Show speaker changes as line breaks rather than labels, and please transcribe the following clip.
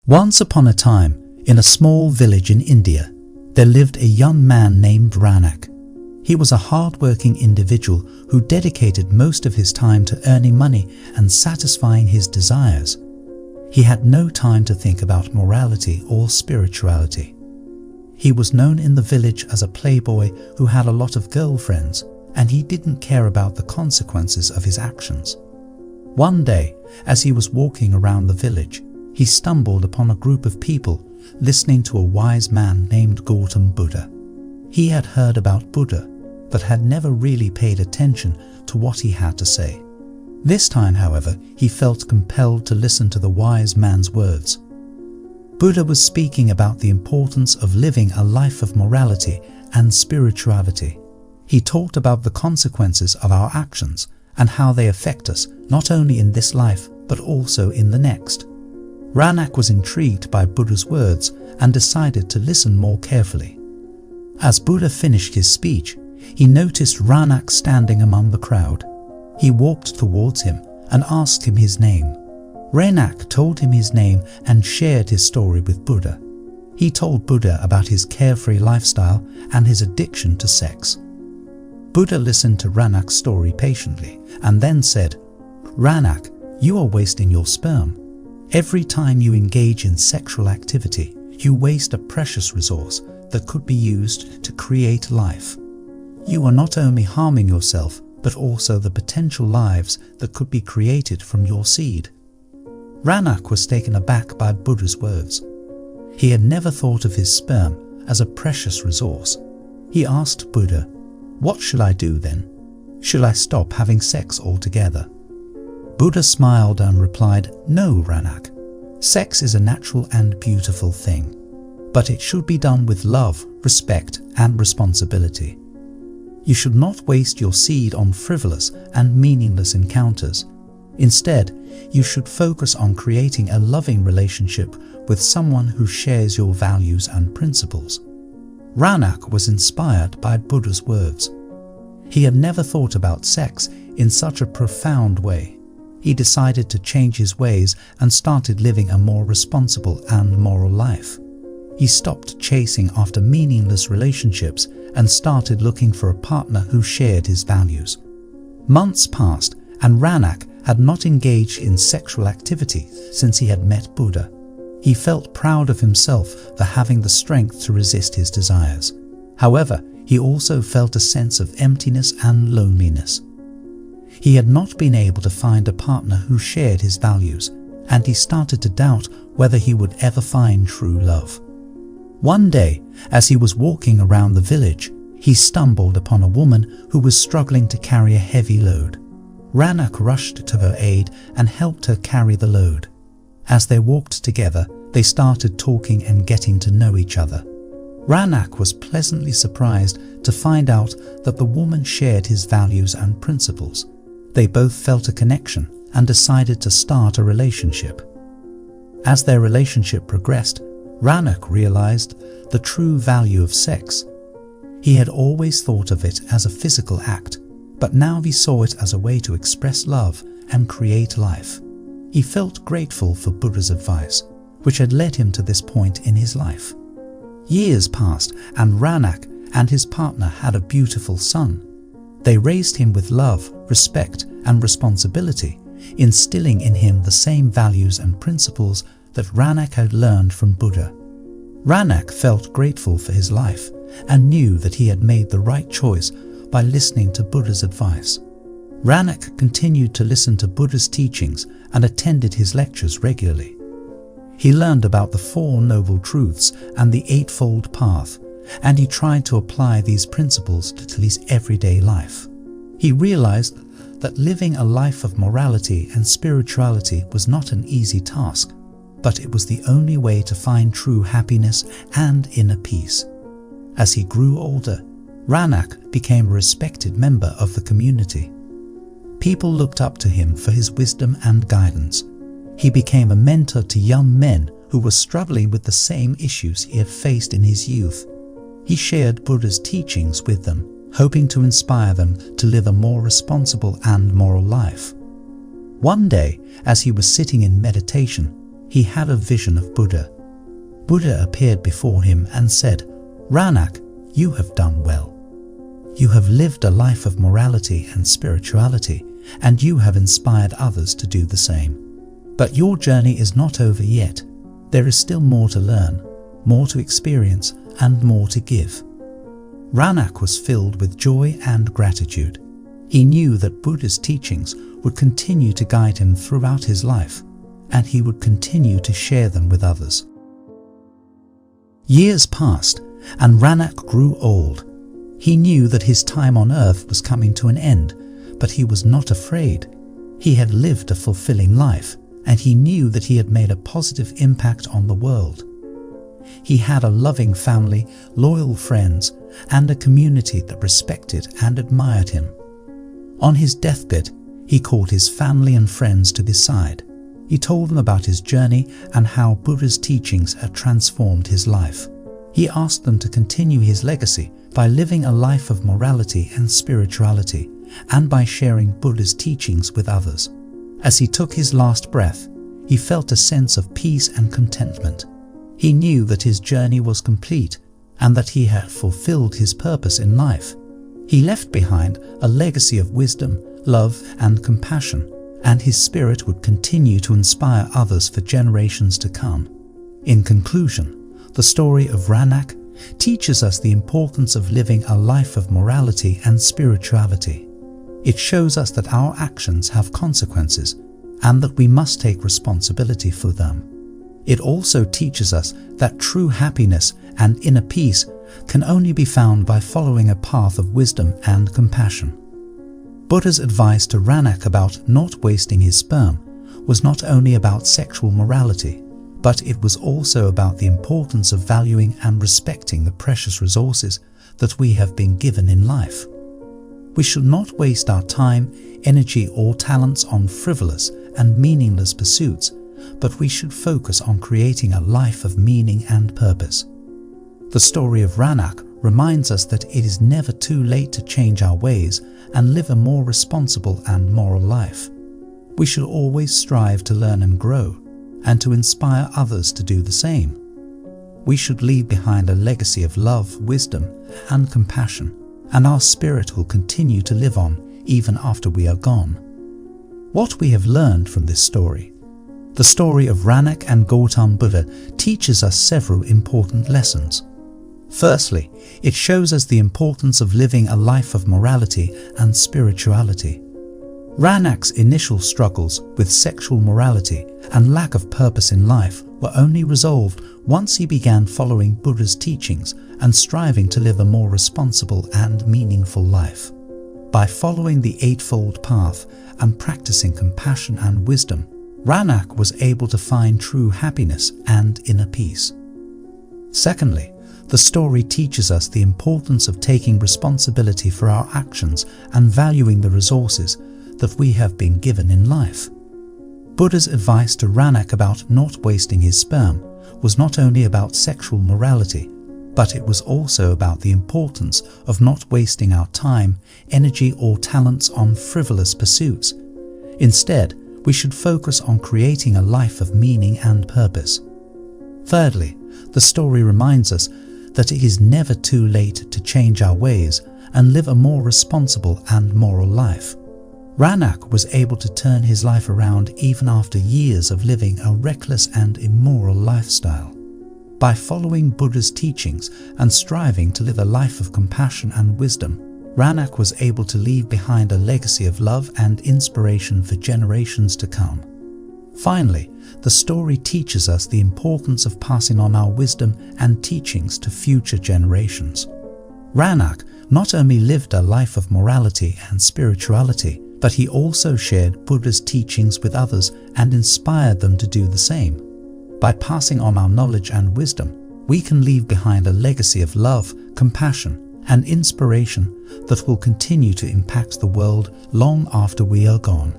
Once upon a time, in a small village in India, there lived a young man named Ranak. He was a hard-working individual who dedicated most of his time to earning money and satisfying his desires. He had no time to think about morality or spirituality. He was known in the village as a playboy who had a lot of girlfriends, and he didn't care about the consequences of his actions. One day, as he was walking around the village, he stumbled upon a group of people listening to a wise man named Gautam Buddha. He had heard about Buddha, but had never really paid attention to what he had to say. This time, however, he felt compelled to listen to the wise man's words. Buddha was speaking about the importance of living a life of morality and spirituality. He talked about the consequences of our actions and how they affect us not only in this life but also in the next. Ranak was intrigued by Buddha's words and decided to listen more carefully. As Buddha finished his speech, he noticed Ranak standing among the crowd. He walked towards him and asked him his name. Ranak told him his name and shared his story with Buddha. He told Buddha about his carefree lifestyle and his addiction to sex. Buddha listened to Ranak's story patiently and then said, "Ranak, you are wasting your sperm. Every time you engage in sexual activity, you waste a precious resource that could be used to create life. You are not only harming yourself, but also the potential lives that could be created from your seed." Ranak was taken aback by Buddha's words. He had never thought of his sperm as a precious resource. He asked Buddha, "What should I do then? Should I stop having sex altogether?" Buddha smiled and replied, "No, Ranak. Sex is a natural and beautiful thing, but it should be done with love, respect, and responsibility. You should not waste your seed on frivolous and meaningless encounters. Instead, you should focus on creating a loving relationship with someone who shares your values and principles." Ranak was inspired by Buddha's words. He had never thought about sex in such a profound way. He decided to change his ways and started living a more responsible and moral life. He stopped chasing after meaningless relationships and started looking for a partner who shared his values. Months passed, and Ranak had not engaged in sexual activity since he had met Buddha. He felt proud of himself for having the strength to resist his desires. However, he also felt a sense of emptiness and loneliness. He had not been able to find a partner who shared his values, and he started to doubt whether he would ever find true love. One day, as he was walking around the village, he stumbled upon a woman who was struggling to carry a heavy load. Ranak rushed to her aid and helped her carry the load. As they walked together, they started talking and getting to know each other. Ranak was pleasantly surprised to find out that the woman shared his values and principles. They both felt a connection and decided to start a relationship. As their relationship progressed, Ranak realized the true value of sex. He had always thought of it as a physical act, but now he saw it as a way to express love and create life. He felt grateful for Buddha's advice, which had led him to this point in his life. Years passed, and Ranak and his partner had a beautiful son. They raised him with love, respect, and responsibility, instilling in him the same values and principles that Ranak had learned from Buddha. Ranak felt grateful for his life and knew that he had made the right choice by listening to Buddha's advice. Ranak continued to listen to Buddha's teachings and attended his lectures regularly. He learned about the Four Noble Truths and the Eightfold Path, and he tried to apply these principles to his everyday life. He realized that living a life of morality and spirituality was not an easy task, but it was the only way to find true happiness and inner peace. As he grew older, Ranak became a respected member of the community. People looked up to him for his wisdom and guidance. He became a mentor to young men who were struggling with the same issues he had faced in his youth. He shared Buddha's teachings with them, hoping to inspire them to live a more responsible and moral life. One day, as he was sitting in meditation, he had a vision of Buddha. Buddha appeared before him and said, "Ranak, you have done well. You have lived a life of morality and spirituality, and you have inspired others to do the same. But your journey is not over yet. There is still more to learn, more to experience, and more to give." Ranak was filled with joy and gratitude. He knew that Buddha's teachings would continue to guide him throughout his life, and he would continue to share them with others. Years passed, and Ranak grew old. He knew that his time on earth was coming to an end, but he was not afraid. He had lived a fulfilling life, and he knew that he had made a positive impact on the world. He had a loving family, loyal friends, and a community that respected and admired him. On his deathbed, he called his family and friends to his side. He told them about his journey and how Buddha's teachings had transformed his life. He asked them to continue his legacy by living a life of morality and spirituality, and by sharing Buddha's teachings with others. As he took his last breath, he felt a sense of peace and contentment. He knew that his journey was complete and that he had fulfilled his purpose in life. He left behind a legacy of wisdom, love, and compassion, and his spirit would continue to inspire others for generations to come. In conclusion, the story of Ranak teaches us the importance of living a life of morality and spirituality. It shows us that our actions have consequences and that we must take responsibility for them. It also teaches us that true happiness and inner peace can only be found by following a path of wisdom and compassion. Buddha's advice to Ranak about not wasting his sperm was not only about sexual morality, but it was also about the importance of valuing and respecting the precious resources that we have been given in life. We should not waste our time, energy, or talents on frivolous and meaningless pursuits, but we should focus on creating a life of meaning and purpose. The story of Ranak reminds us that it is never too late to change our ways and live a more responsible and moral life. We should always strive to learn and grow, and to inspire others to do the same. We should leave behind a legacy of love, wisdom, and compassion, and our spirit will continue to live on even after we are gone. What we have learned from this story. The story of Ranak and Gautam Buddha teaches us several important lessons. Firstly, it shows us the importance of living a life of morality and spirituality. Ranak's initial struggles with sexual morality and lack of purpose in life were only resolved once he began following Buddha's teachings and striving to live a more responsible and meaningful life. By following the Eightfold Path and practicing compassion and wisdom, Ranak was able to find true happiness and inner peace. Secondly, the story teaches us the importance of taking responsibility for our actions and valuing the resources that we have been given in life. Buddha's advice to Ranak about not wasting his sperm was not only about sexual morality, but it was also about the importance of not wasting our time, energy, or talents on frivolous pursuits. Instead, we should focus on creating a life of meaning and purpose. Thirdly, the story reminds us that it is never too late to change our ways and live a more responsible and moral life. Ranak was able to turn his life around even after years of living a reckless and immoral lifestyle. By following Buddha's teachings and striving to live a life of compassion and wisdom, Ranak was able to leave behind a legacy of love and inspiration for generations to come. Finally, the story teaches us the importance of passing on our wisdom and teachings to future generations. Ranak not only lived a life of morality and spirituality, but he also shared Buddha's teachings with others and inspired them to do the same. By passing on our knowledge and wisdom, we can leave behind a legacy of love, compassion, and inspiration that will continue to impact the world long after we are gone.